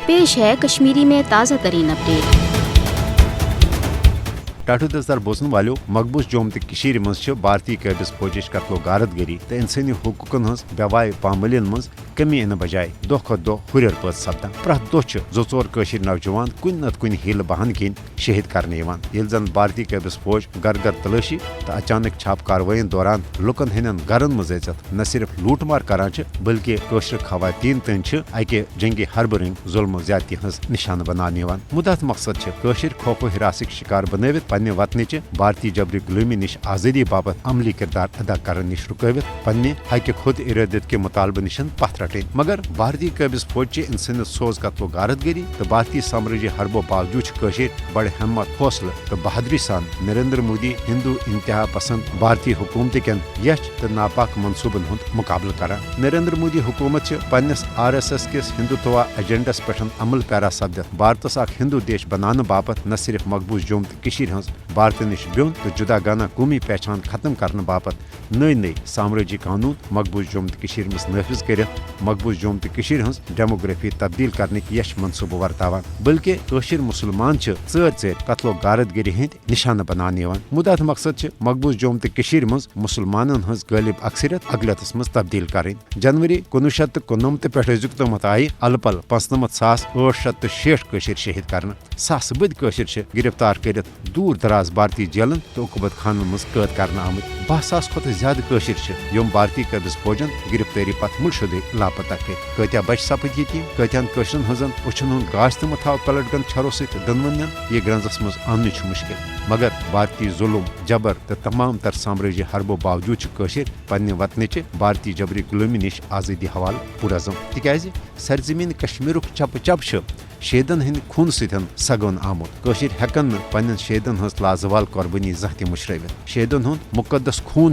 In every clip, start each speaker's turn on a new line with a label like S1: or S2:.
S1: पेश है कश्मीरी में ताज़ा तरीन अपडेट।
S2: टाटू दस्तार बोसन वालों मकबूज जोम तो मज भारतीय कैबिस फौजिश कत्लो गारत गरी तो इंसानी हुकूकन हज बेवाय पामलिन मज कमी इन बजाय दो खो दो हुर पद सपदान प्रथ दह जोर नौजवान कुन नत कुन हील बहान किन शहीद करने ये जन भारतीय कैबिस फौज घर घर तलाशी तो अचानक छाप कार्रवाइन दौरान लुकन हन गरन मज अचत न सिर्फ लूटमार करान बल्कि खवातीन तन अके जंगी हरब रंग जुल्म ज्यादती हज निशान बनाने मुदत मकसद खौफो हिरासक शिकार बनवित पन्ने वतनच भारतीय जबरी गुलामी निश आज़ादी बाबत अमली किरदार अदा करने निश रुकवित पन्ने हक खुद इरादत के मुतालबे निशन पथ रटन मगर भारतीय कैबिस फौज इंसानियत सोज कत्लो गारतगरी तो भारतीय साम्राज्य हरबो बावजूद बड़े हिम्मत हौसला तो बहादुरी सान नरेंद्र मोदी हिंदू इंतहा पसंद भारतीय हुकूमत कन यश तो नापाक मनसूबन हुंद मुकाबल कर नरेंद्र मोदी हुकूमत पन्नस RSS किस हिंदुत्व एजेंडस पे अमल पैरा सपदत भारतस हिंदू देश बनाने बापत न सिर्फ मकबूज जोम तो भारत निश ब्योन तो जुदा गाना कौमी पहचान खत्म करने बापत नई नई साम्राज्य कानून मकबूज जोम तो मज नफिज कर मकबूज जोम तो डेमोग्राफी तब्दील करने की यश मनसूबह वर्तावान बल्कि मुसलमान चर कत्लो गारतगरी हंद निशान बनाने मुदत मकसद मकबूज जोम तो मज मुसलमान हज गालिब अक्सरियत अगलतस मज तब्दील करें जनवरी 1999 पे तोमत आई अलपल 95,860 शहीद कर सास बद गिरफ्तार कर दूर दराज भारतीय जेलन तो उकूबत खान मज कैद कर आमत 10,000 खुद ज्यादा यम भारतीय कैबिस फौजन गिरफ्तारी पत मुलशुदे लापता कर बच सपद ये कतन हजन उछन हूं गाश तो मथाव पलट गन छरो सनवन ये ग्रंजस मज आन मुश्किल मगर भारतीय जुल्म जबर तो तमाम तर साम्राज्य हरबो बावजूद पन्ने वतनच भारतीय जबरी गुलामी निश आज़ादी हवाल पुरज़म तिकाज सरजमीन कश्मीर चप चप शहीदन हंद खून सतन सगन आमुत हेकन पन्न शहीदन हज लाजवाल कुर्बानी जह मुशरवित शहीदन हंद मुकदस खून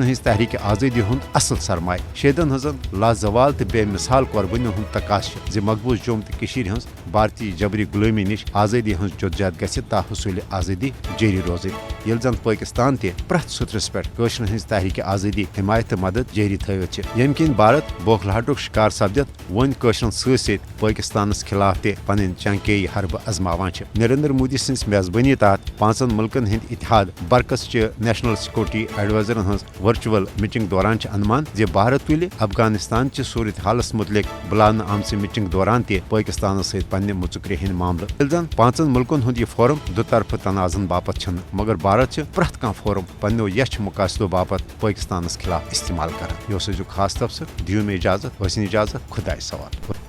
S2: हज तहरीक आज़ादी हंद असल सरमाय शहीदन हजन लाजवाल तो बेमिसाल कुर्बानी हंद तकाश जे मकबूज जोम तो हज भारतीय जबरी गुलामी निश आज़ादी हज जदोजहद गि ताहसूल आज़ादी जारी रोज ये जन पाकिस्तान प्रथ सुत्रस पे हज तहरीक आज़ादी हिमायत मदद जारी थवित यम किन भारत बौखलाहटुक शिकार सपदत वन सत पाकिस्तानस खिलाफ पन चंके हरब आजमावान नरेंद्र मोदी सिंस मेजबानी तहत 5 मुल्कन हंद इतिहाद बरकस नेशनल सिक्योरिटी एडवाइजर हज वर्चुअल मीटिंग दौरान अनुमान जे भारत तुल अफगानिस्तान सूरत हालस मुतलिक बुलान आमच मीटिंग दौरान पाकिस्तान सत पन्ने मुचुकरी हंद मामले जन 5 मुल्कन हंद यह फोरम दुतरफ तनाजन बापत मगर भारत प्रथ कह फोरम पन्नो यश मुकासदो बापत पाकिस्तानस खिलाफ इस्तेमाल कर खास तबसर दियो में इजाजत खुदाय सवाल।